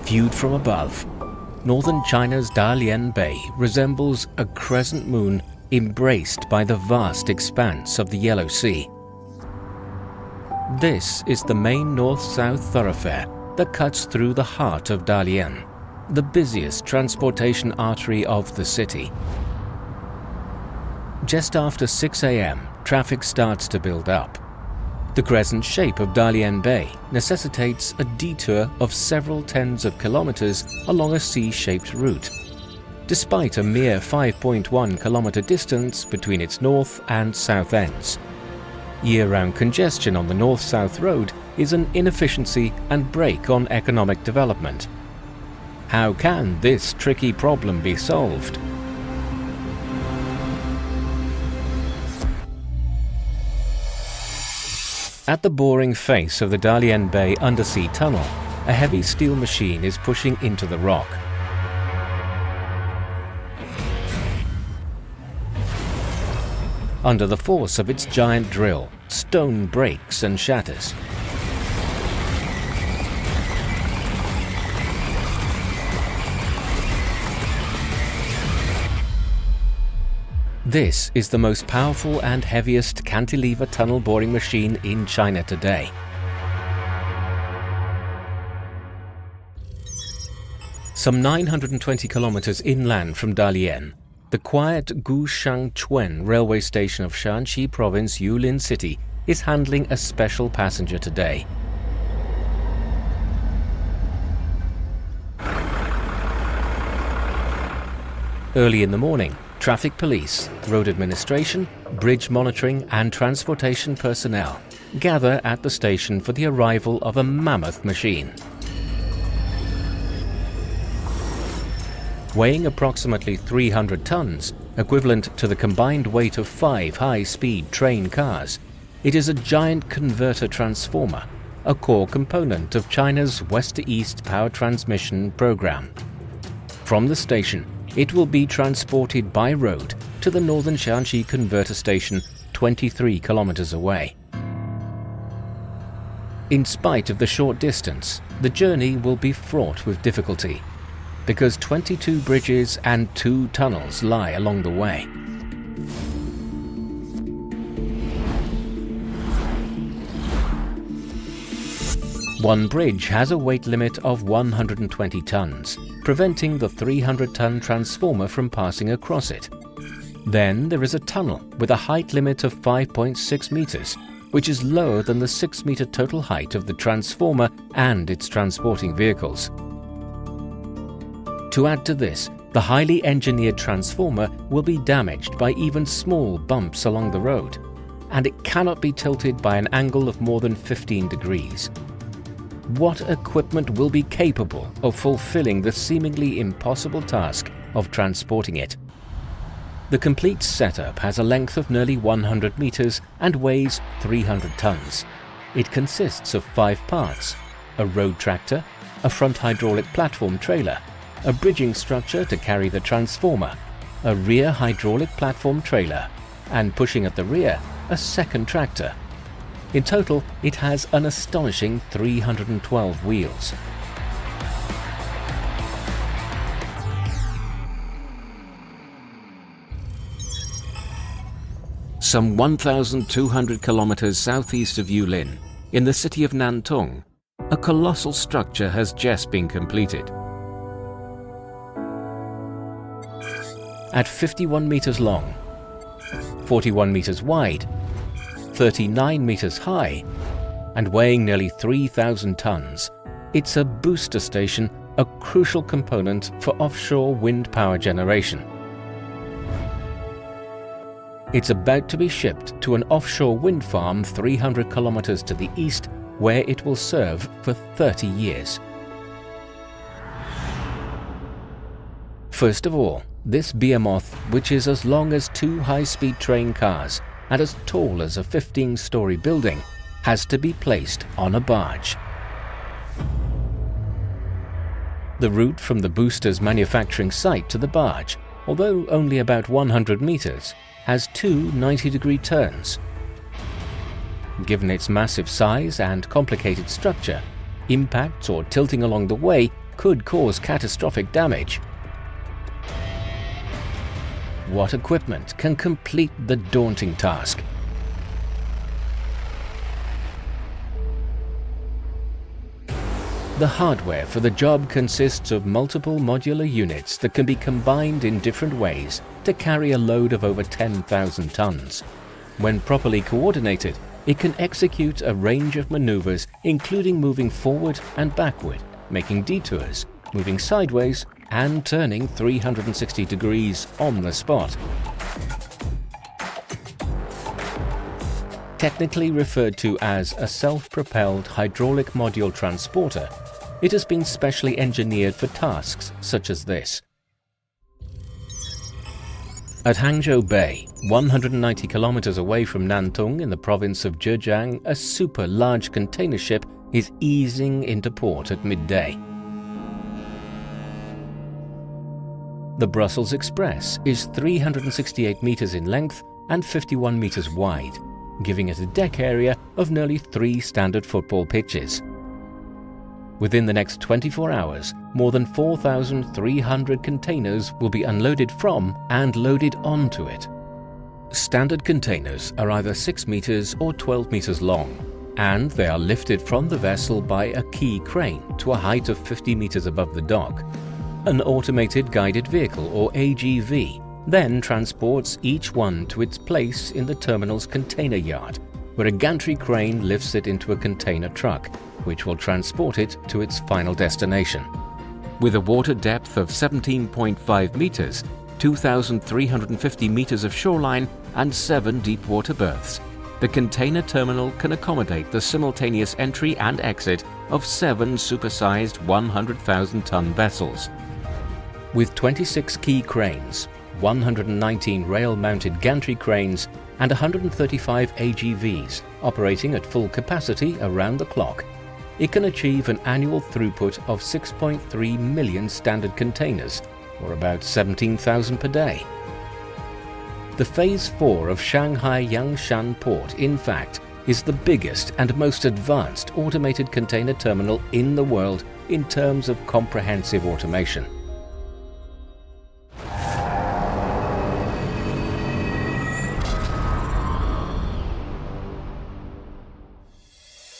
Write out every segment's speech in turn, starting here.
Viewed from above, northern China's Dalian Bay resembles a crescent moon embraced by the vast expanse of the Yellow Sea. This is the main north-south thoroughfare that cuts through the heart of Dalian, the busiest transportation artery of the city. Just after 6 a.m., traffic starts to build up. The crescent shape of Dalian Bay necessitates a detour of several tens of kilometers along a C-shaped route, despite a mere 5.1 kilometer distance between its north and south ends. Year-round congestion on the north-south road is an inefficiency and brake on economic development. How can this tricky problem be solved? At the boring face of the Dalian Bay undersea tunnel, a heavy steel machine is pushing into the rock. Under the force of its giant drill, stone breaks and shatters. This is the most powerful and heaviest cantilever tunnel boring machine in China today. Some 920 kilometers inland from Dalian, the quiet Gushangchuan railway station of Shanxi Province, Yulin City, is handling a special passenger today. Early in the morning, traffic police, road administration, bridge monitoring and transportation personnel gather at the station for the arrival of a mammoth machine. Weighing approximately 300 tons, equivalent to the combined weight of 5 high-speed train cars, it is a giant converter transformer, a core component of China's west-to-east power transmission program. From the station, it will be transported by road to the northern Shanxi converter station 23 kilometers away. In spite of the short distance, the journey will be fraught with difficulty, because 22 bridges and 2 tunnels lie along the way. One bridge has a weight limit of 120 tons, preventing the 300-ton transformer from passing across it. Then there is a tunnel with a height limit of 5.6 meters, which is lower than the 6-meter total height of the transformer and its transporting vehicles. To add to this, the highly engineered transformer will be damaged by even small bumps along the road, and it cannot be tilted by an angle of more than 15 degrees. What equipment will be capable of fulfilling the seemingly impossible task of transporting it? The complete setup has a length of nearly 100 meters and weighs 300 tons. It consists of 5 parts: a road tractor, a front hydraulic platform trailer, a bridging structure to carry the transformer, a rear hydraulic platform trailer, and pushing at the rear, a second tractor. In total, it has an astonishing 312 wheels. Some 1,200 kilometers southeast of Yulin, in the city of Nantong, a colossal structure has just been completed. At 51 meters long, 41 meters wide, 39 meters high, and weighing nearly 3,000 tons, it's a booster station, a crucial component for offshore wind power generation. It's about to be shipped to an offshore wind farm 300 kilometers to the east, where it will serve for 30 years. First of all, this behemoth, which is as long as 2 high-speed train cars and as tall as a 15-story building, has to be placed on a barge. The route from the booster's manufacturing site to the barge, although only about 100 meters, has 2 90-degree turns. Given its massive size and complicated structure, impacts or tilting along the way could cause catastrophic damage. What equipment can complete the daunting task? The hardware for the job consists of multiple modular units that can be combined in different ways to carry a load of over 10,000 tons. When properly coordinated, it can execute a range of maneuvers, including moving forward and backward, making detours, moving sideways, and turning 360 degrees on the spot. Technically referred to as a self-propelled hydraulic module transporter, it has been specially engineered for tasks such as this. At Hangzhou Bay, 190 kilometers away from Nantong in the province of Zhejiang, a super large container ship is easing into port at midday. The Brussels Express is 368 meters in length and 51 meters wide, giving it a deck area of nearly 3 standard football pitches. Within the next 24 hours, more than 4,300 containers will be unloaded from and loaded onto it. Standard containers are either 6 meters or 12 meters long, and they are lifted from the vessel by a key crane to a height of 50 meters above the dock. An automated guided vehicle, or AGV, then transports each one to its place in the terminal's container yard, where a gantry crane lifts it into a container truck, which will transport it to its final destination. With a water depth of 17.5 meters, 2,350 meters of shoreline, and 7 deep water berths, the container terminal can accommodate the simultaneous entry and exit of 7 supersized 100,000-ton vessels. With 26 key cranes, 119 rail-mounted gantry cranes, and 135 AGVs operating at full capacity around the clock, it can achieve an annual throughput of 6.3 million standard containers, or about 17,000 per day. The Phase 4 of Shanghai Yangshan Port, in fact, is the biggest and most advanced automated container terminal in the world in terms of comprehensive automation.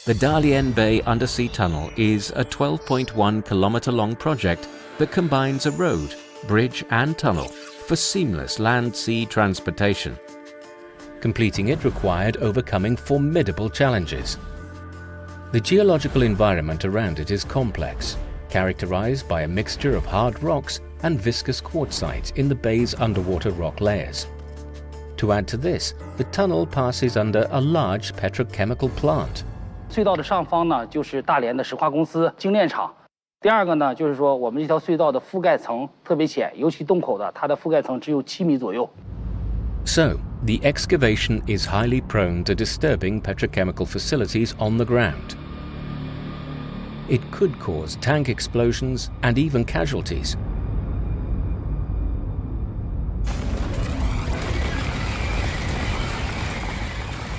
The Dalian Bay Undersea Tunnel is a 12.1 kilometer-long project that combines a road, bridge and tunnel for seamless land-sea transportation. Completing it required overcoming formidable challenges. The geological environment around it is complex, characterized by a mixture of hard rocks and viscous quartzite in the bay's underwater rock layers. To add to this, the tunnel passes under a large petrochemical plant. 隧道的上方呢，就是大连的石化公司精炼厂。第二个呢，就是说我们这条隧道的覆盖层特别浅，尤其洞口的，它的覆盖层只有7米左右。So, the excavation is highly prone to disturbing petrochemical facilities on the ground. It could cause tank explosions and even casualties.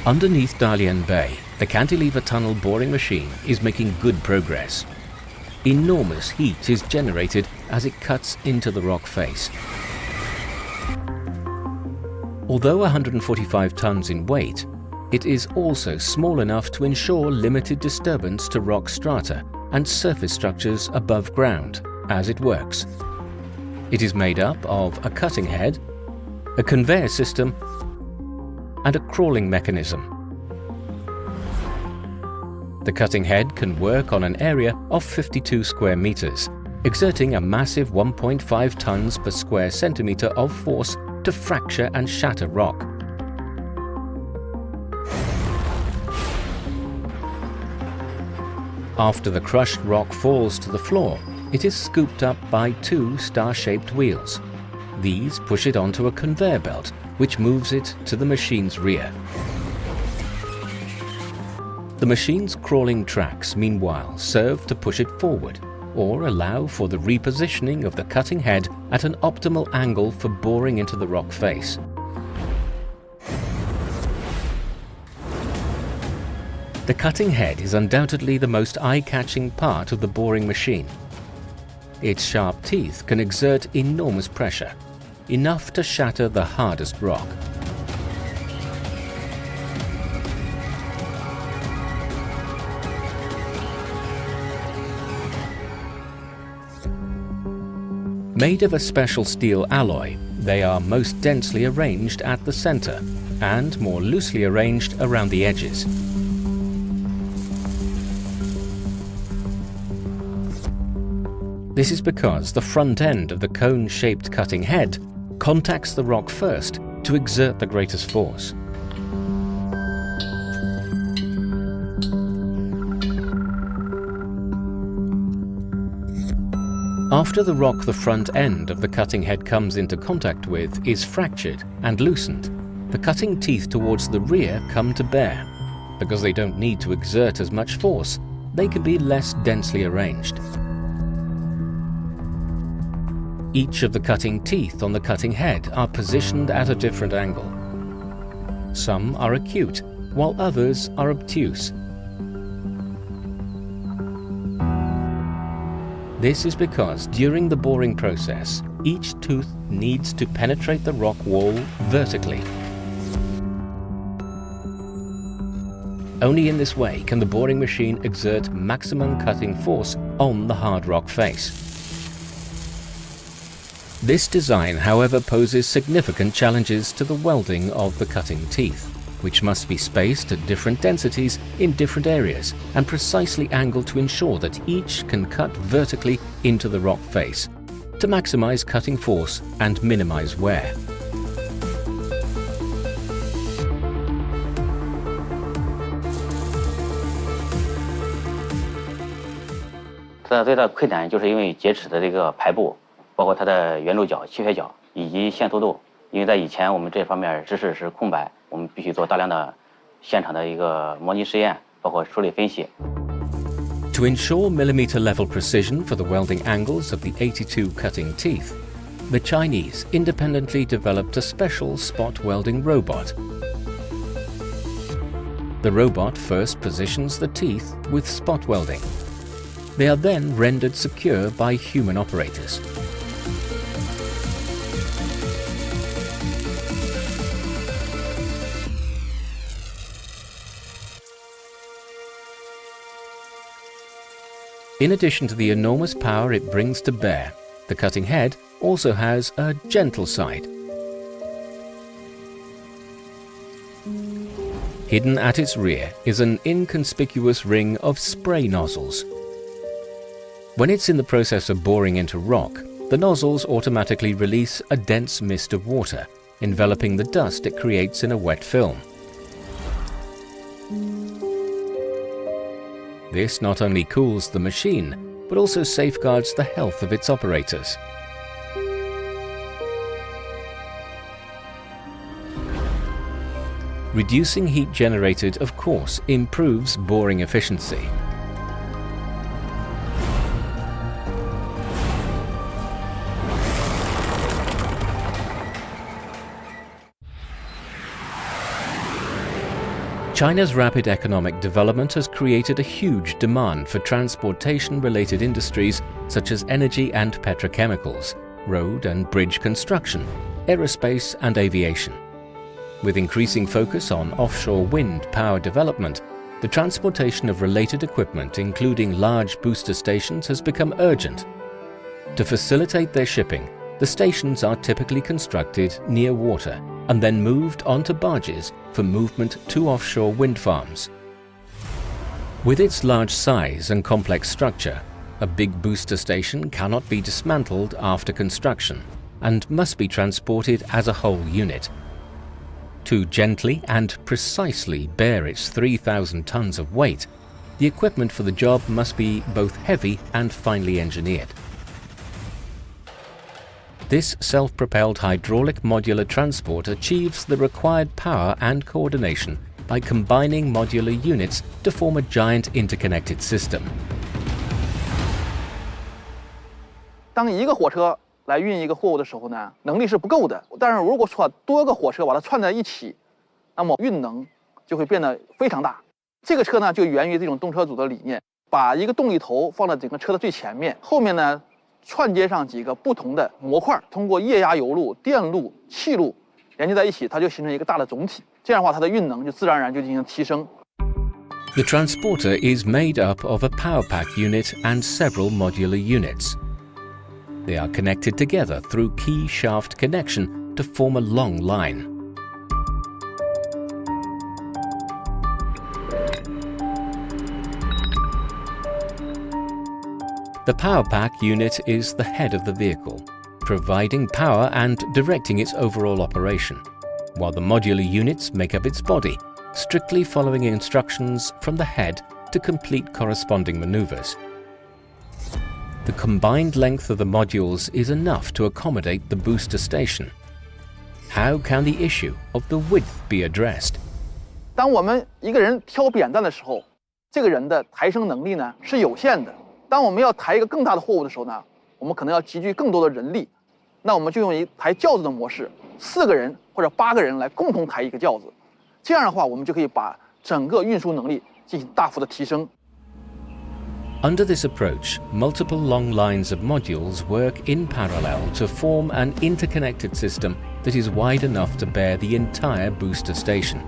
Underneath Dalian Bay, the cantilever tunnel boring machine is making good progress. Enormous heat is generated as it cuts into the rock face. Although 145 tons in weight, it is also small enough to ensure limited disturbance to rock strata and surface structures above ground as it works. It is made up of a cutting head, a conveyor system, and a crawling mechanism. The cutting head can work on an area of 52 square meters, exerting a massive 1.5 tons per square centimeter of force to fracture and shatter rock. After the crushed rock falls to the floor, it is scooped up by 2 star-shaped wheels. These push it onto a conveyor belt, which moves it to the machine's rear. The machine's crawling tracks, meanwhile, serve to push it forward or allow for the repositioning of the cutting head at an optimal angle for boring into the rock face. The cutting head is undoubtedly the most eye-catching part of the boring machine. its sharp teeth can exert enormous pressure, enough to shatter the hardest rock. Made of a special steel alloy, they are most densely arranged at the center and more loosely arranged around the edges. This is because the front end of the cone-shaped cutting head contacts the rock first to exert the greatest force. After the rock the front end of the cutting head comes into contact with is fractured and loosened, the cutting teeth towards the rear come to bear. Because they don't need to exert as much force, they can be less densely arranged. Each of the cutting teeth on the cutting head are positioned at a different angle. Some are acute, while others are obtuse. This is because during the boring process, each tooth needs to penetrate the rock wall vertically. Only in this way can the boring machine exert maximum cutting force on the hard rock face. This design, however, poses significant challenges to the welding of the cutting teeth, which must be spaced at different densities in different areas and precisely angled to ensure that each can cut vertically into the rock face, to maximize cutting force and minimize wear. 它的最大的困难就是因为节齿的这个排布，包括它的圆柱角、切削角以及线速度。因为在以前我们这方面知识是空白，我们必须做大量的现场的一个模拟实验，包括数理分析。 To ensure millimeter-level precision for the welding angles of the 82 cutting teeth, the Chinese independently developed a special spot welding robot. The robot first positions the teeth with spot welding. They are then rendered secure by human operators. In addition to the enormous power it brings to bear, the cutting head also has a gentle side. Hidden at its rear is an inconspicuous ring of spray nozzles. When it's in the process of boring into rock, the nozzles automatically release a dense mist of water, enveloping the dust it creates in a wet film. This not only cools the machine, but also safeguards the health of its operators. Reducing heat generated, of course, improves boring efficiency. China's rapid economic development has created a huge demand for transportation-related industries such as energy and petrochemicals, road and bridge construction, aerospace and aviation. With increasing focus on offshore wind power development, the transportation of related equipment, including large booster stations, has become urgent. To facilitate their shipping, the stations are typically constructed near water and then moved onto barges for movement to offshore wind farms. With its large size and complex structure, a big booster station cannot be dismantled after construction and must be transported as a whole unit. To gently and precisely bear its 3,000 tons of weight, the equipment for the job must be both heavy and finely engineered. This self-propelled hydraulic modular transport achieves the required power and coordination by combining modular units to form a giant interconnected system. 当一个火车来运一个货物的时候呢，能力是不够的。但是如果说多个火车把它串在一起，那么运能就会变得非常大。这个车呢，就源于这种动车组的理念，把一个动力头放在整个车的最前面，后面呢串接上几个不同的模块，通过液压油路、电路、气路连接在一起，它就形成一个大的总体。这样的话，它的运能就自然而然就进行提升。The transporter is made up of a power pack unit and several modular units. They are connected together through key shaft connection to form a long line. The power pack unit is the head of the vehicle, providing power and directing its overall operation, while the modular units make up its body, strictly following instructions from the head to complete corresponding maneuvers. The combined length of the modules is enough to accommodate the booster station. How can the issue of the width be addressed? 当我们一个人挑扁担的时候，这个人的抬升能力呢是有限的。当我们要抬一个更大的货物的时候呢，我们可能要集聚更多的人力。那我们就用一抬轿子的模式，4个人或者8个人来共同抬一个轿子。这样的话，我们就可以把整个运输能力进行大幅的提升。Under this approach, multiple long lines of modules work in parallel to form an interconnected system that is wide enough to bear the entire booster station.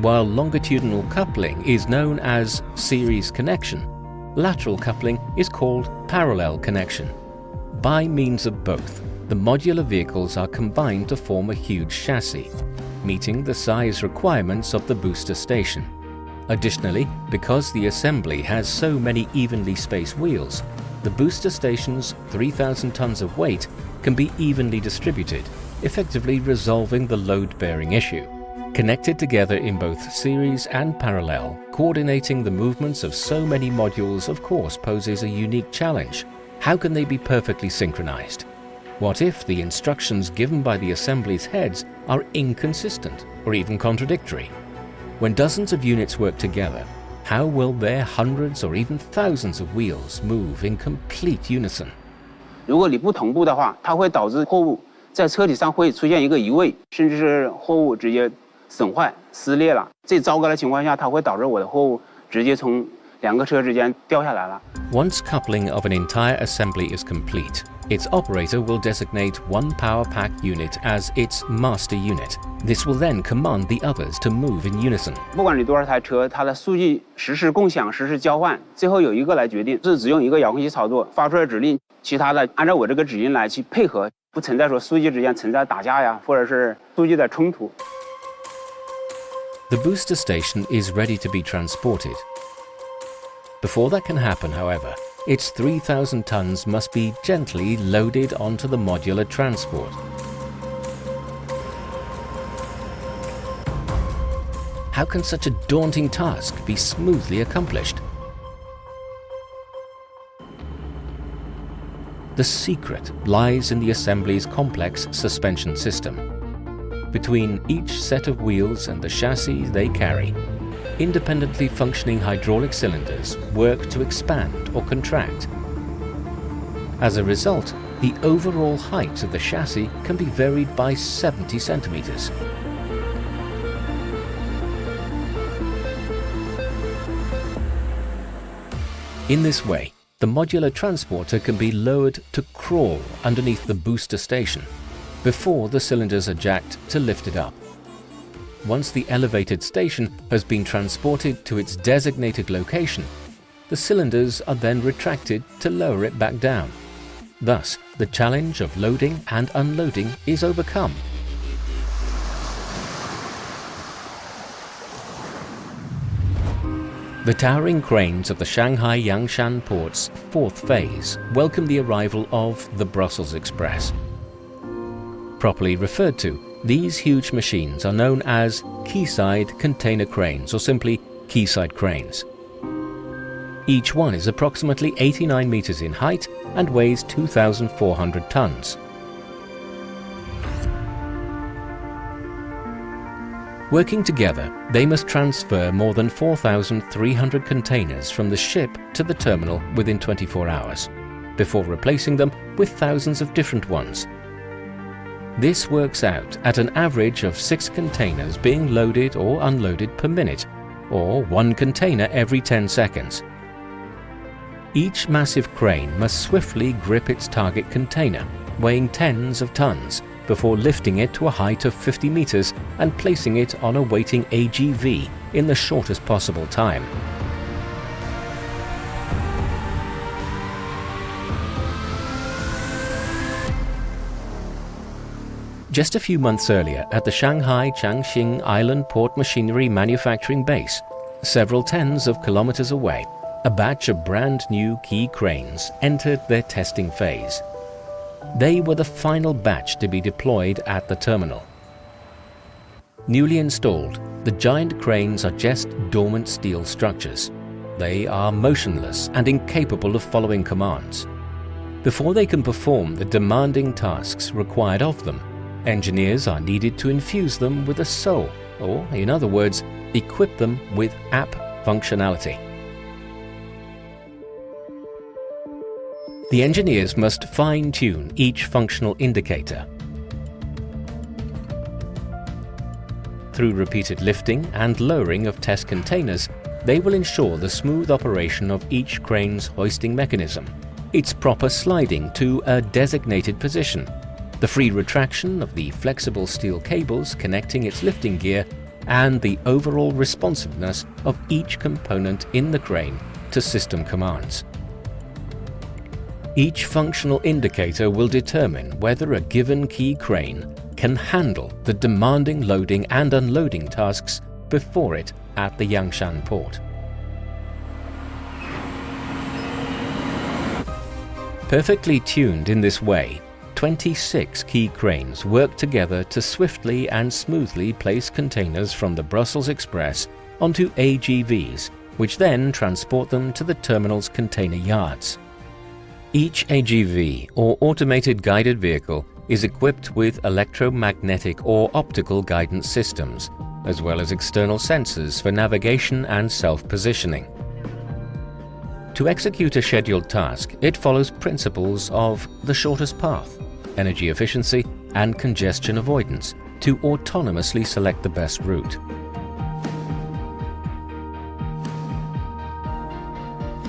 While longitudinal coupling is known as series connection, lateral coupling is called parallel connection. By means of both, the modular vehicles are combined to form a huge chassis, meeting the size requirements of the booster station. Additionally, because the assembly has so many evenly spaced wheels, the booster station's 3,000 tons of weight can be evenly distributed, effectively resolving the load-bearing issue. Connected together in both series and parallel, coordinating the movements of so many modules of course poses a unique challenge. How can they be perfectly synchronized? What if the instructions given by the assembly's heads are inconsistent or even contradictory? When dozens of units work together, how will their hundreds or even thousands of wheels move in complete unison? 如果你不同步的话，它会导致货物在车体上会出现一个移位，甚至是货物直接损坏、撕裂了。最糟糕的情况下，它会导致我的货物直接从2个车之间掉下来了。Once coupling of an entire assembly is complete, its operator will designate one power pack unit as its master unit. This will then command the others to move in unison. 不管你多少台车，它的数据实时共享、实时交换，最后有一个来决定，是只用一个遥控器操作，发出来指令，其他的按照我这个指令来去配合，不存在说数据之间存在打架呀，或者是数据的冲突。The booster station is ready to be transported. Before that can happen, however, its 3,000 tons must be gently loaded onto the modular transport. How can such a daunting task be smoothly accomplished? The secret lies in the assembly's complex suspension system. Between each set of wheels and the chassis they carry, independently functioning hydraulic cylinders work to expand or contract. As a result, the overall height of the chassis can be varied by 70 centimeters. In this way, the modular transporter can be lowered to crawl underneath the booster station before the cylinders are jacked to lift it up. Once the elevated station has been transported to its designated location, the cylinders are then retracted to lower it back down. Thus, the challenge of loading and unloading is overcome. The towering cranes of the Shanghai Yangshan port's 4th phase welcome the arrival of the Brussels Express. Properly referred to, these huge machines are known as quayside container cranes, or simply quayside cranes. Each one is approximately 89 meters in height and weighs 2,400 tons. Working together, they must transfer more than 4,300 containers from the ship to the terminal within 24 hours, before replacing them with thousands of different ones. This works out at an average of 6 containers being loaded or unloaded per minute, or 1 container every 10 seconds. Each massive crane must swiftly grip its target container, weighing tens of tons, before lifting it to a height of 50 meters and placing it on a waiting AGV in the shortest possible time. Just a few months earlier, at the Shanghai Changxing Island Port Machinery Manufacturing Base, several tens of kilometers away, a batch of brand new key cranes entered their testing phase. They were the final batch to be deployed at the terminal. Newly installed, the giant cranes are just dormant steel structures. They are motionless and incapable of following commands. Before they can perform the demanding tasks required of them, engineers are needed to infuse them with a soul, or, in other words, equip them with app functionality. The engineers must fine-tune each functional indicator. Through repeated lifting and lowering of test containers, they will ensure the smooth operation of each crane's hoisting mechanism, its proper sliding to a designated position, the free retraction of the flexible steel cables connecting its lifting gear, and the overall responsiveness of each component in the crane to system commands. Each functional indicator will determine whether a given key crane can handle the demanding loading and unloading tasks before it at the Yangshan port. Perfectly tuned in this way, 26 key cranes work together to swiftly and smoothly place containers from the Brussels Express onto AGVs, which then transport them to the terminal's container yards. Each AGV, or automated guided vehicle, is equipped with electromagnetic or optical guidance systems, as well as external sensors for navigation and self-positioning. To execute a scheduled task, it follows principles of the shortest path, energy efficiency, and congestion avoidance to autonomously select the best route.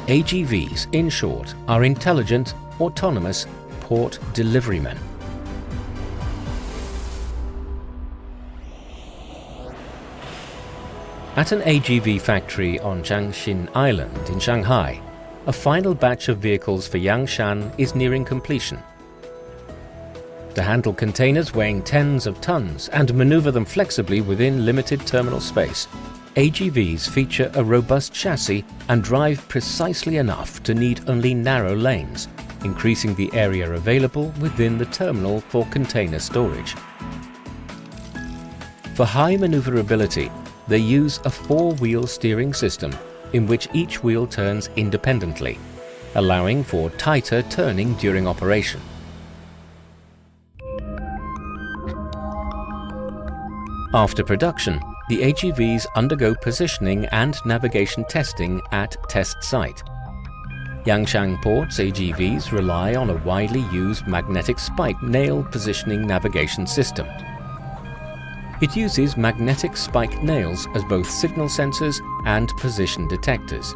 AGVs, in short, are intelligent, autonomous port deliverymen. At an AGV factory on Changxing Island in Shanghai, a final batch of vehicles for Yangshan is nearing completion. To handle containers weighing tens of tons and maneuver them flexibly within limited terminal space, AGVs feature a robust chassis and drive precisely enough to need only narrow lanes, increasing the area available within the terminal for container storage. For high maneuverability, they use a four-wheel steering system in which each wheel turns independently, allowing for tighter turning during operation. After production, the AGVs undergo positioning and navigation testing at test site. Yangshan Port's AGVs rely on a widely used magnetic spike nail positioning navigation system. It uses magnetic spike nails as both signal sensors and position detectors.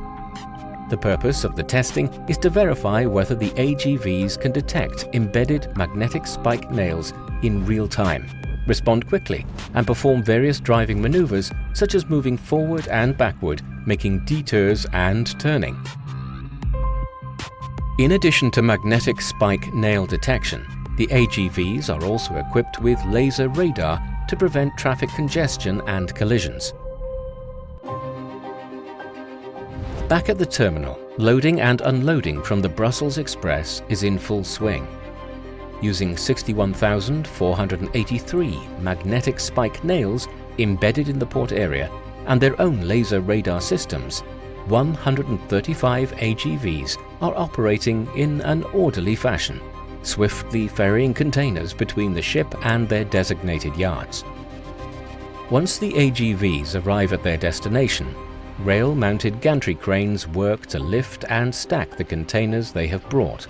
The purpose of the testing is to verify whether the AGVs can detect embedded magnetic spike nails in real time, respond quickly, and perform various driving maneuvers such as moving forward and backward, making detours and turning. In addition to magnetic spike nail detection, the AGVs are also equipped with laser radar to prevent traffic congestion and collisions. Back at the terminal, loading and unloading from the Brussels Express is in full swing. Using 61,483 magnetic spike nails embedded in the port area and their own laser radar systems, 135 AGVs are operating in an orderly fashion, swiftly ferrying containers between the ship and their designated yards. Once the AGVs arrive at their destination, rail-mounted gantry cranes work to lift and stack the containers they have brought,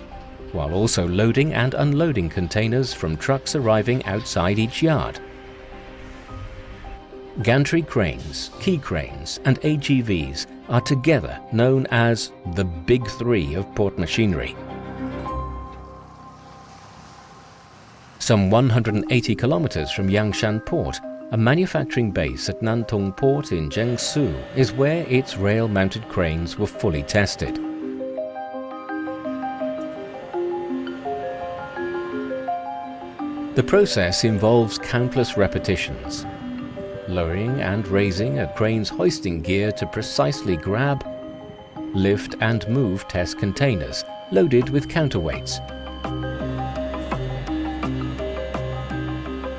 while also loading and unloading containers from trucks arriving outside each yard. Gantry cranes, key cranes, and AGVs are together known as the Big Three of port machinery. Some 180 kilometers from Yangshan Port, a manufacturing base at Nantong Port in Jiangsu is where its rail-mounted cranes were fully tested. The process involves countless repetitions, lowering and raising a crane's hoisting gear to precisely grab, lift and move test containers loaded with counterweights.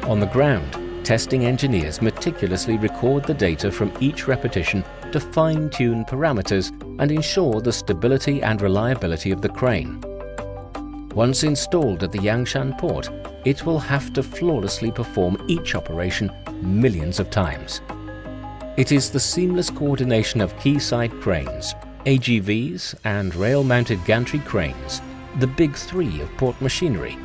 On the ground, testing engineers meticulously record the data from each repetition to fine-tune parameters and ensure the stability and reliability of the crane. Once installed at the Yangshan port, it will have to flawlessly perform each operation millions of times. It is the seamless coordination of quayside cranes, AGVs and rail-mounted gantry cranes, the Big Three of port machinery,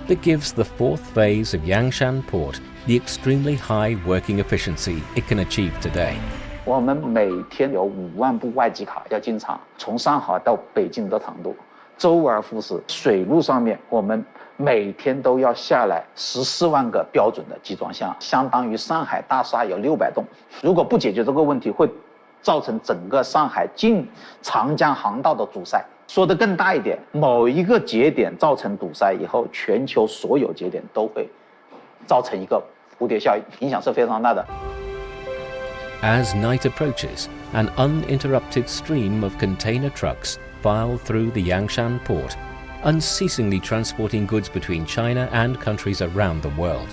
that gives the fourth phase of Yangshan port the extremely high working efficiency it can achieve today. 我们每天有5万部外籍卡要进场，从上海到北京的长度，周而复始。水路上面，我们每天都要下来14万个标准的集装箱，相当于上海大厦有600栋。如果不解决这个问题，会造成整个上海进长江航道的阻塞。说得更大一点，某一个节点造成堵塞以后，全球所有节点都会造成一个蝴蝶效应，影响是非常大的。 As night approaches, an uninterrupted stream of container trucks file through the Yangshan port, unceasingly transporting goods between China and countries around the world.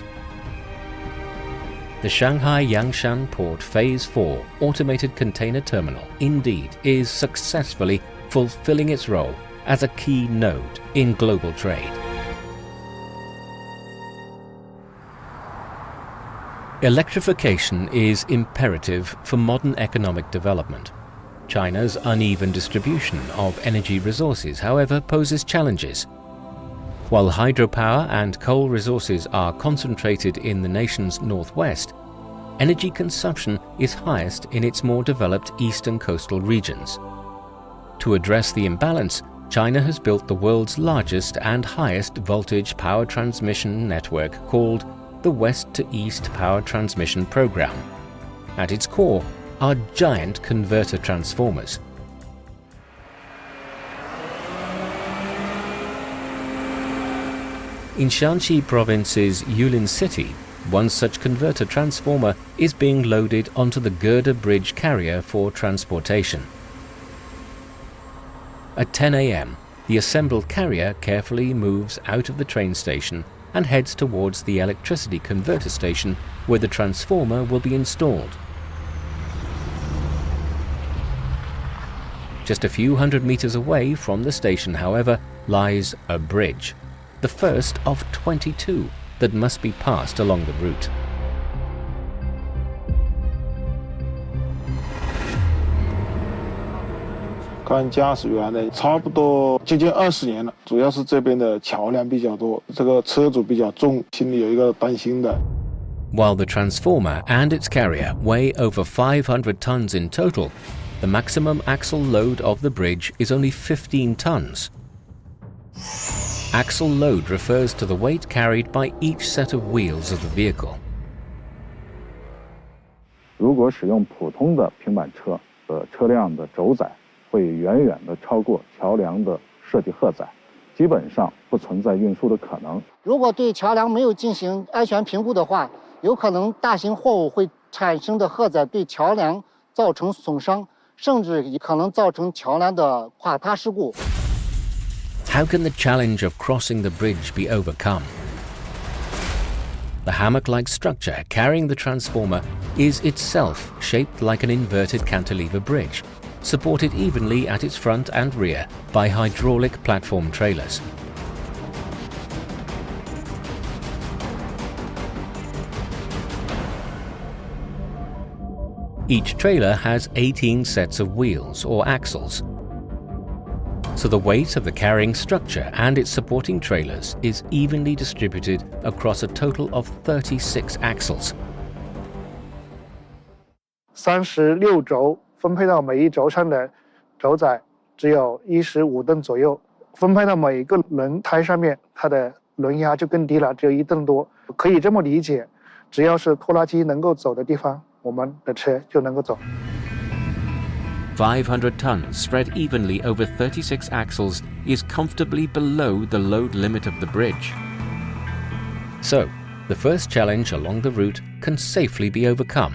The Shanghai Yangshan Port Phase 4 automated container terminal indeed is successfully fulfilling its role as a key node in global trade. Electrification is imperative for modern economic development. China's uneven distribution of energy resources, however, poses challenges. While hydropower and coal resources are concentrated in the nation's northwest, energy consumption is highest in its more developed eastern coastal regions. To address the imbalance, China has built the world's largest and highest voltage power transmission network called the West to East Power Transmission Program. At its core are giant converter transformers. In Shanxi Province's Yulin City, one such converter transformer is being loaded onto the girder bridge carrier for transportation. At 10 a.m., the assembled carrier carefully moves out of the train station and heads towards the electricity converter station where the transformer will be installed. Just a few hundred meters away from the station, however, lies a bridge, the first of 22 that must be passed along the route. 看驾驶员呢，差不多接近20年了，主要是这边的桥梁比较多，这个车主比较重，心里有一个担心的。 While the transformer and its carrier weigh over 500 tons in total, the maximum axle load of the bridge is only 15 tons. Axle load refers to the weight carried by each set of wheels of the vehicle. 如果使用普通的平板车的车辆的轴载，会远远的超过桥梁的设计荷载，基本上不存在运输的可能。如果对桥梁没有进行安全评估的话，有可能大型货物会产生的荷载对桥梁造成损伤，甚至可能造成桥梁的垮塌事故。 How can the challenge of crossing the bridge be overcome? The hammock-like structure carrying the transformer is itself shaped like an inverted cantilever bridge, supported evenly at its front and rear by hydraulic platform trailers. Each trailer has 18 sets of wheels or axles, so the weight of the carrying structure and its supporting trailers is evenly distributed across a total of 36 axles. 36轴分配到每一轴上的轴载只有15吨左右，分配到每一个轮胎上面，它的轮压就更低了，只有1吨多。可以这么理解，只要是拖拉机能够走的地方，我们的车就能够走。500 tons spread evenly over 36 axles is comfortably below the load limit of the bridge. So, the first challenge along the route can safely be overcome.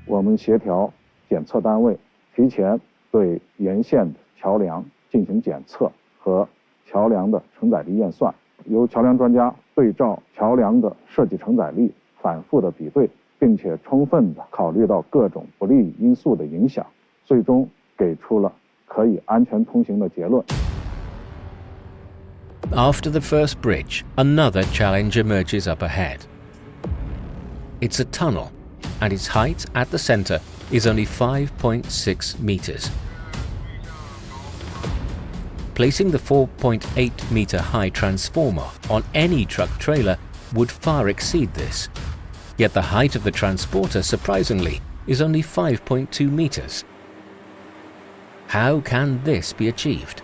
我们协调检测单位提前对沿线的桥梁进行检测和桥梁的承载力验算，由桥梁专家对照桥梁的设计承载力反复的比对，并且充分的考虑到各种不利因素的影响，最终给出了可以安全通行的结论。After the first bridge, another challenge emerges up ahead. It's a tunnel, and its height at the center is only 5.6 meters. Placing the 4.8-meter high transformer on any truck trailer would far exceed this. Yet the height of the transporter, surprisingly, is only 5.2 meters. How can this be achieved?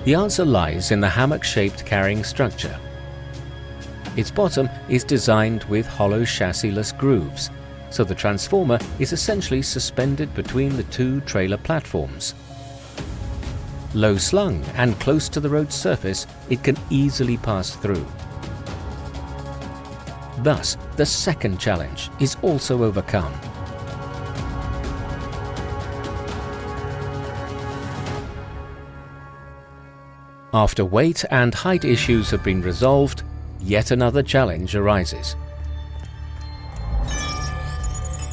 The answer lies in the hammock-shaped carrying structure. Its bottom is designed with hollow chassis-less grooves, so the transformer is essentially suspended between the two trailer platforms. Low slung and close to the road surface, it can easily pass through. Thus, the second challenge is also overcome. After weight and height issues have been resolved, yet another challenge arises.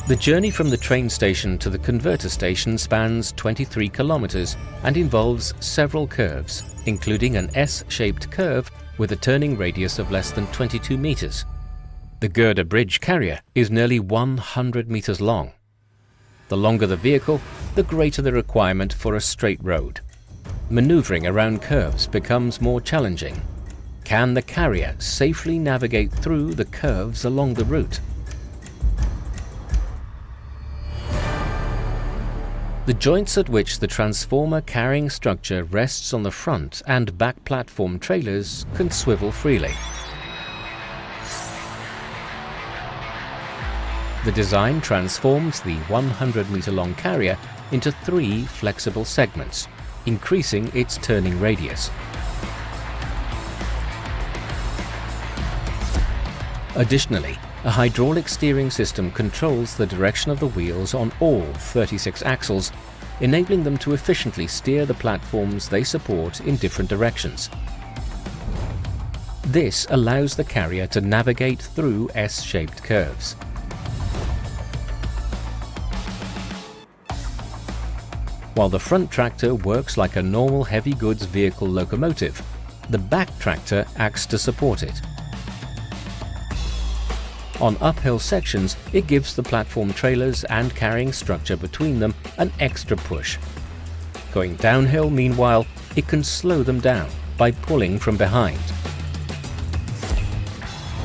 The journey from the train station to the converter station spans 23 kilometers and involves several curves, including an S-shaped curve with a turning radius of less than 22 meters. The girder bridge carrier is nearly 100 meters long. The longer the vehicle, the greater the requirement for a straight road. Maneuvering around curves becomes more challenging. Can the carrier safely navigate through the curves along the route? The joints at which the transformer carrying structure rests on the front and back platform trailers can swivel freely. The design transforms the 100-meter-long carrier into 3 flexible segments, increasing its turning radius. Additionally, a hydraulic steering system controls the direction of the wheels on all 36 axles, enabling them to efficiently steer the platforms they support in different directions. This allows the carrier to navigate through S-shaped curves. While the front tractor works like a normal heavy goods vehicle locomotive, the back tractor acts to support it. On uphill sections, it gives the platform trailers and carrying structure between them an extra push. Going downhill, meanwhile, it can slow them down by pulling from behind.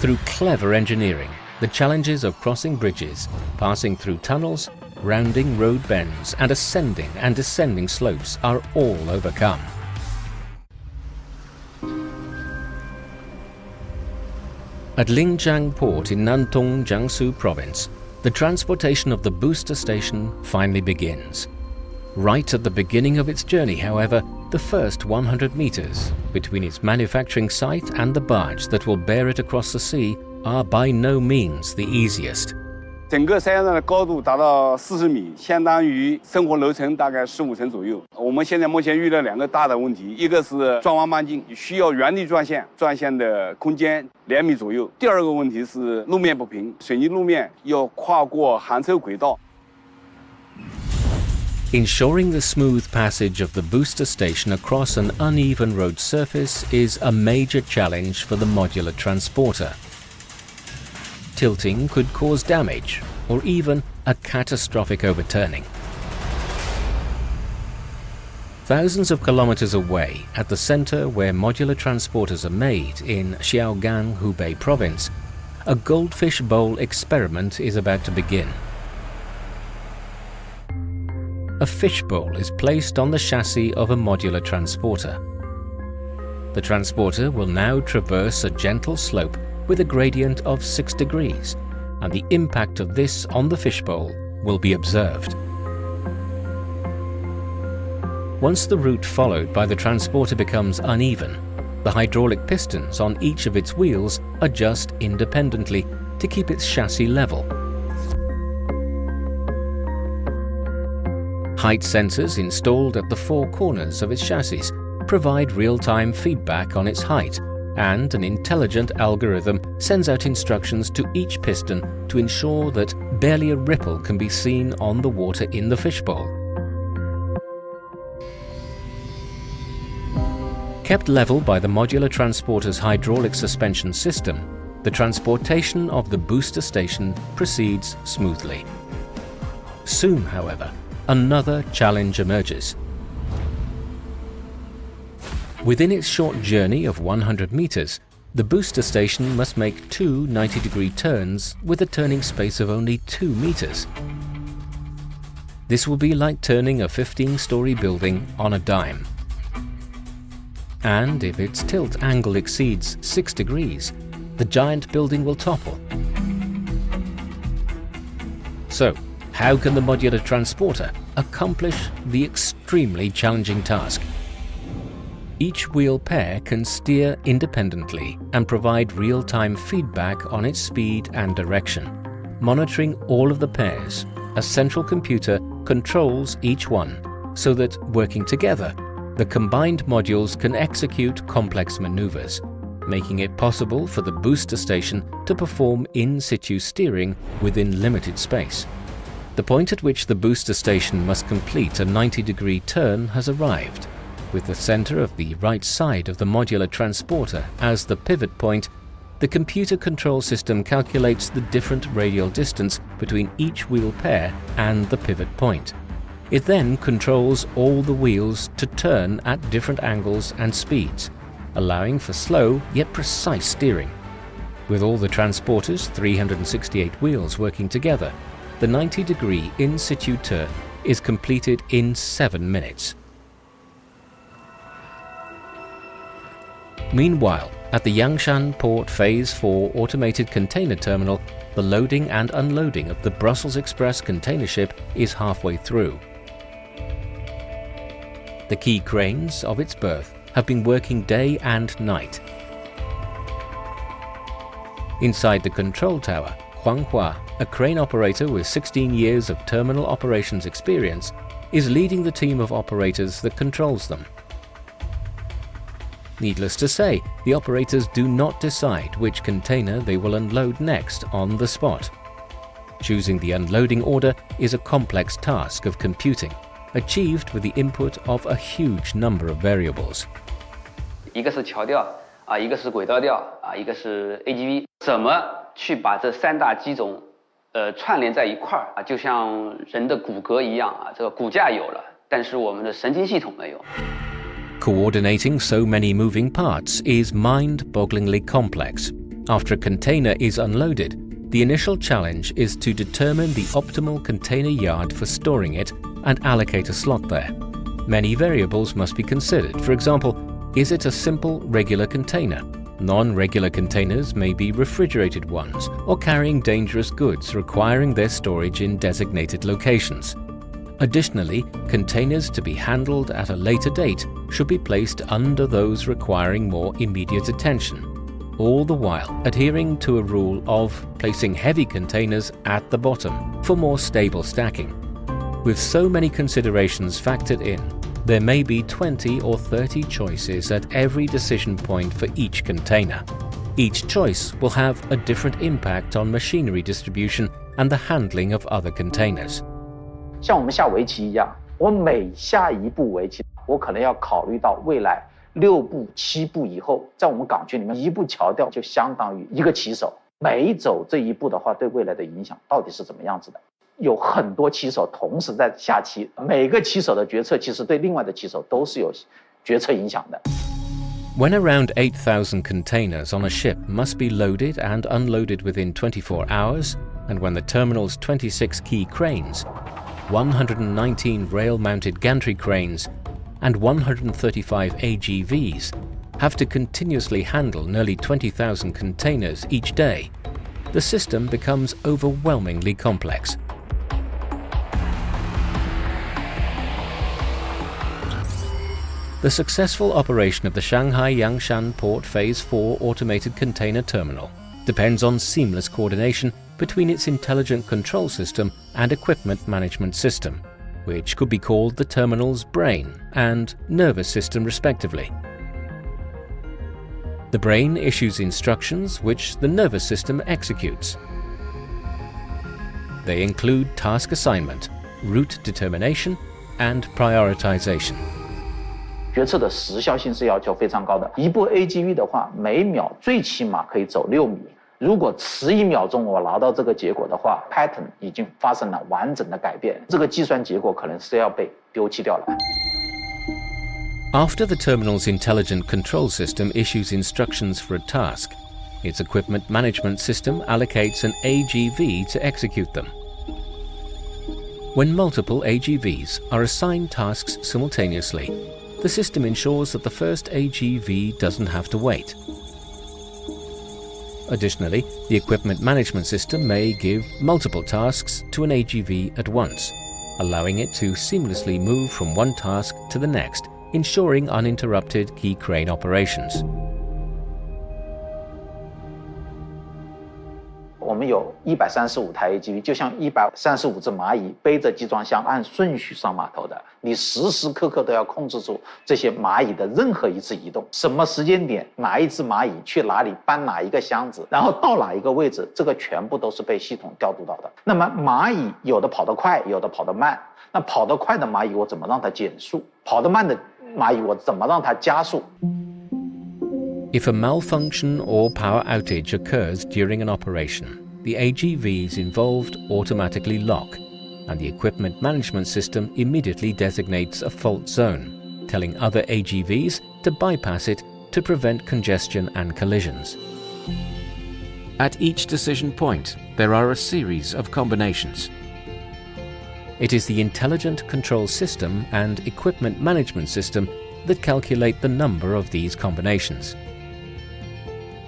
Through clever engineering, the challenges of crossing bridges, passing through tunnels, rounding road bends, and ascending and descending slopes are all overcome. At Linjiang Port in Nantong, Jiangsu Province, the transportation of the booster station finally begins. Right at the beginning of its journey, however, the first 100 meters between its manufacturing site and the barge that will bear it across the sea are by no means the easiest. 整个山上的高度达到40米，相当于生活楼层大概15层左右。我们现在目前遇到2个大的问题，一个是转弯半径，需要原地转线，转线的空间2米左右。第二个问题是路面不平，水泥路面要跨过行车轨道。 Ensuring the smooth passage of the booster station across an uneven road surface is a major challenge for the modular transporter. Tilting could cause damage or even a catastrophic overturning. Thousands of kilometers away, at the center where modular transporters are made in Xiaogan, Hubei province, a goldfish bowl experiment is about to begin. A fishbowl is placed on the chassis of a modular transporter. The transporter will now traverse a gentle slope with a gradient of 6 degrees, and the impact of this on the fishbowl will be observed. Once the route followed by the transporter becomes uneven, the hydraulic pistons on each of its wheels adjust independently to keep its chassis level. Height sensors installed at the 4 corners of its chassis provide real-time feedback on its height, and an intelligent algorithm sends out instructions to each piston to ensure that barely a ripple can be seen on the water in the fishbowl. Kept level by the modular transporter's hydraulic suspension system, the transportation of the booster station proceeds smoothly. Soon, however, another challenge emerges. Within its short journey of 100 meters, the booster station must make 2 90-degree turns with a turning space of only 2 meters. This will be like turning a 15-story building on a dime. And if its tilt angle exceeds 6 degrees, the giant building will topple. So, how can the modular transporter accomplish the extremely challenging task? Each wheel pair can steer independently and provide real-time feedback on its speed and direction. Monitoring all of the pairs, a central computer controls each one so that, working together, the combined modules can execute complex maneuvers, making it possible for the booster station to perform in-situ steering within limited space. The point at which the booster station must complete a 90-degree turn has arrived, with the center of the right side of the modular transporter as the pivot point. The computer control system calculates the different radial distance between each wheel pair and the pivot point. It then controls all the wheels to turn at different angles and speeds, allowing for slow yet precise steering. With all the transporter's 368 wheels working together, the 90-degree in-situ turn is completed in 7 minutes. Meanwhile, at the Yangshan Port Phase 4 automated container terminal, the loading and unloading of the Brussels Express container ship is halfway through. The key cranes of its berth have been working day and night. Inside the control tower, Huang Hua, a crane operator with 16 years of terminal operations experience, is leading the team of operators that controls them. Needless to say, the operators do not decide which container they will unload next on the spot. Choosing the unloading order is a complex task of computing, achieved with the input of a huge number of variables. 一个是桥吊一个是轨道吊一个是 AGV， 怎么去把这3大机种串联在一块儿就像人的骨骼一样这个骨架有了，但是我们的神经系统没有。 Coordinating so many moving parts is mind-bogglingly complex. After a container is unloaded, the initial challenge is to determine the optimal container yard for storing it and allocate a slot there. Many variables must be considered. For example, is it a simple regular container? Non-regular containers may be refrigerated ones or carrying dangerous goods requiring their storage in designated locations. Additionally, containers to be handled at a later date should be placed under those requiring more immediate attention, all the while adhering to a rule of placing heavy containers at the bottom for more stable stacking. With so many considerations factored in, there may be 20 or 30 choices at every decision point for each container. Each choice will have a different impact on machinery distribution and the handling of other containers. 像我们下围棋一样，我每下一步围棋，我可能要考虑到未来6步、7步以后，在我们港区里面，一步桥吊就相当于一个棋手，每走这一步的话，对未来的影响到底是怎么样子的？有很多骑手同时在下棋，每个骑手的决策其实对另外的骑手都是有决策影响的。When around 8,000 containers on a ship must be loaded and unloaded within 24 hours, and when the terminal's 26 key cranes, 119 rail-mounted gantry cranes, and 135 AGVs have to continuously handle nearly 20,000 containers each day, the system becomes overwhelmingly complex. The successful operation of the Shanghai Yangshan Port Phase 4 automated container terminal depends on seamless coordination between its intelligent control system and equipment management system, which could be called the terminal's brain and nervous system respectively. The brain issues instructions which the nervous system executes. They include task assignment, route determination, and prioritization. 决策的时效性是要求非常高的。一部 AGV 的话，每秒最起码可以走6米。如果迟1秒钟我拿到这个结果的话 ，pattern 已经发生了完整的改变，这个计算结果可能是要被丢弃掉了。After the terminal's intelligent control system issues instructions for a task, its equipment management system allocates an AGV to execute them. When multiple AGVs are assigned tasks simultaneously, the system ensures that the first AGV doesn't have to wait. Additionally, the equipment management system may give multiple tasks to an AGV at once, allowing it to seamlessly move from one task to the next, ensuring uninterrupted key crane operations. 我们有135台 AGV， 就像135只蚂蚁背着集装箱按顺序上码头的，你时时刻刻都要控制住这些蚂蚁的任何一次移动，什么时间点哪一只蚂蚁去哪里搬哪一个箱子，然后到哪一个位置，这个全部都是被系统调度到的。那么蚂蚁有的跑得快，有的跑得慢，那跑得快的蚂蚁我怎么让它减速？跑得慢的蚂蚁我怎么让它加速？ If a malfunction or power outage occurs during an operation, the AGVs involved automatically lock, and the equipment management system immediately designates a fault zone, telling other AGVs to bypass it to prevent congestion and collisions. At each decision point, there are a series of combinations. It is the intelligent control system and equipment management system that calculate the number of these combinations.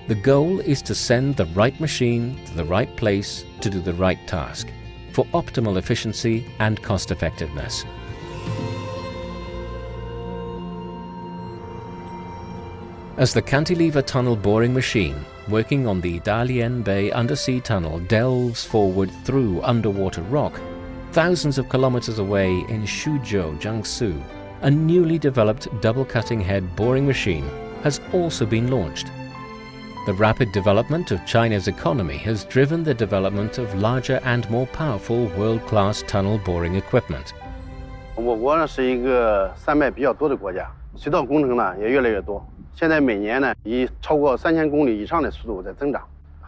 The goal is to send the right machine to the right place to do the right task, for optimal efficiency and cost effectiveness. As the cantilever tunnel boring machine working on the Dalian Bay undersea tunnel delves forward through underwater rock, thousands of kilometers away in Suzhou, Jiangsu, a newly developed double cutting head boring machine has also been launched. The rapid development of China's economy has driven the development of larger and more powerful world-class tunnel boring equipment. 我国呢是一个山脉比较多的国家，隧道工程呢也越来越多。现在每年呢以超过3000公里以上的速度在增长。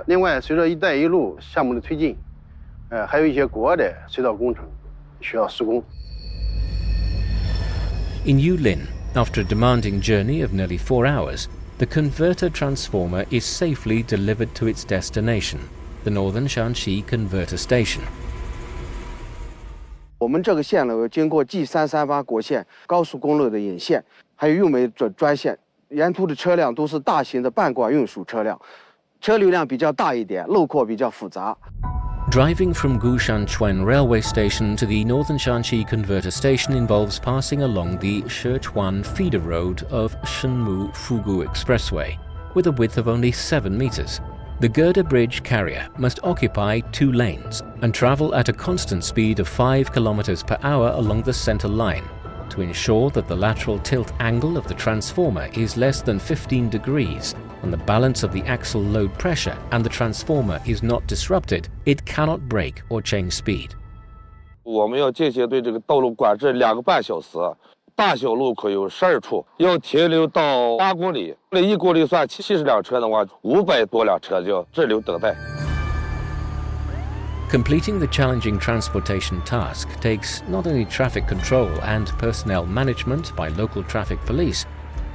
另外，随着“一带一路”项目的推进，还有一些国外的隧道工程需要施工。In Yulin, after a demanding journey of nearly 4 hours, the converter transformer is safely delivered to its destination, the Northern Shanxi Converter Station. 我们这个线路经过 G338 国线高速公路的引线，还有运煤专线，沿途的车辆都是大型的半挂运输车辆，车流量比较大一点，路况比较复杂。 Driving from Gushanchuan railway station to the Northern Shanxi Converter Station involves passing along the Sichuan feeder road of Shenmu-Fugu Expressway, with a width of only 7 meters. The girder bridge carrier must occupy 2 lanes and travel at a constant speed of 5 kilometers per hour along the center line. To ensure that the lateral tilt angle of the transformer is less than 15 degrees and the balance of the axle load pressure and the transformer is not disrupted, it cannot brake or change speed. 我们要进行对这个道路管制2个半小时，大小路口有12处，要停留到8公里。那1公里算70辆车的话，500多辆车就要滞留等待。Completing the challenging transportation task takes not only traffic control and personnel management by local traffic police,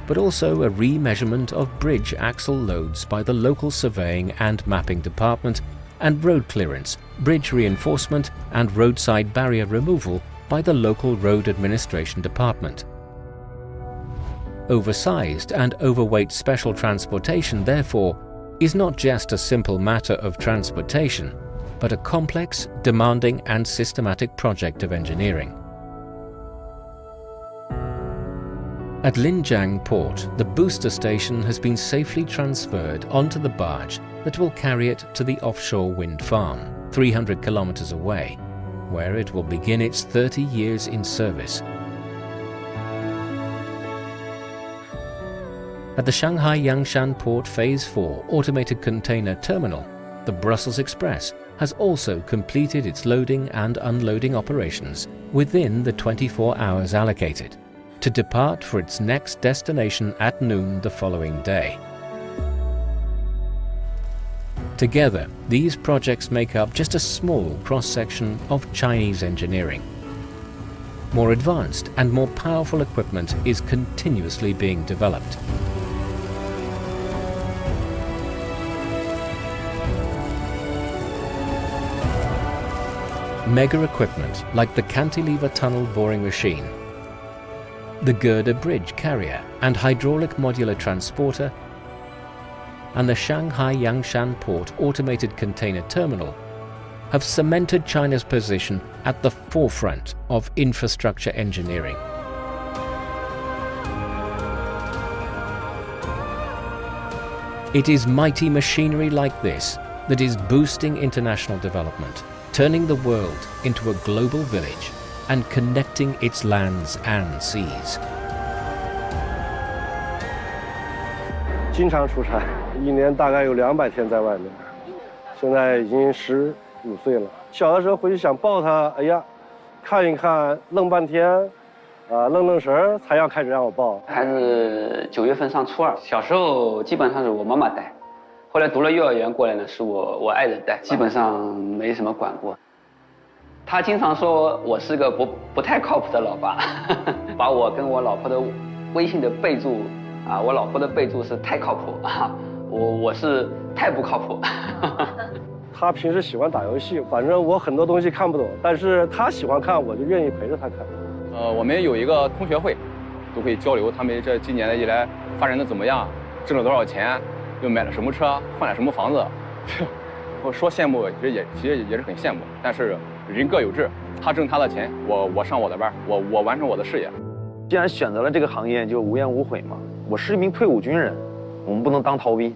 but also a remeasurement of bridge axle loads by the local surveying and mapping department, and road clearance, bridge reinforcement and roadside barrier removal by the local road administration department. Oversized and overweight special transportation, therefore, is not just a simple matter of transportation, but a complex, demanding and systematic project of engineering. At Linjiang Port, the booster station has been safely transferred onto the barge that will carry it to the offshore wind farm, 300 kilometers away, where it will begin its 30 years in service. At the Shanghai Yangshan Port Phase 4 Automated Container Terminal, the Brussels Express has also completed its loading and unloading operations within the 24 hours allocated, to depart for its next destination at noon the following day. Together, these projects make up just a small cross-section of Chinese engineering. More advanced and more powerful equipment is continuously being developed. Mega equipment like the cantilever tunnel boring machine, the girder bridge carrier and hydraulic modular transporter, and the Shanghai Yangshan Port Automated Container Terminal have cemented China's position at the forefront of infrastructure engineering. It is mighty machinery like this that is boosting international development, turning the world into a global village and connecting its lands and seas. 经常出差，1年大概有200天在外面。现在已经15岁了。小的时候回去想抱他，哎呀，看一看，愣半天，愣神儿，才要开始让我抱。孩子9月份上初2，小时候基本上是我妈妈带。 后来读了幼儿园过来呢，是我爱人带，基本上没什么管过。他经常说我是个不太靠谱的老爸，把我跟我老婆的微信的备注啊，我老婆的备注是太靠谱啊，我是太不靠谱。他平时喜欢打游戏，反正我很多东西看不懂，但是他喜欢看，我就愿意陪着他看。我们有一个同学会，都会交流他们这今年以来发展的怎么样，挣了多少钱。 又买了什么车，换了什么房子？我说羡慕，其实也是很羡慕。但是人各有志，他挣他的钱，我上我的班，我完成我的事业。既然选择了这个行业，就无怨无悔嘛。我是一名退伍军人，我们不能当逃兵。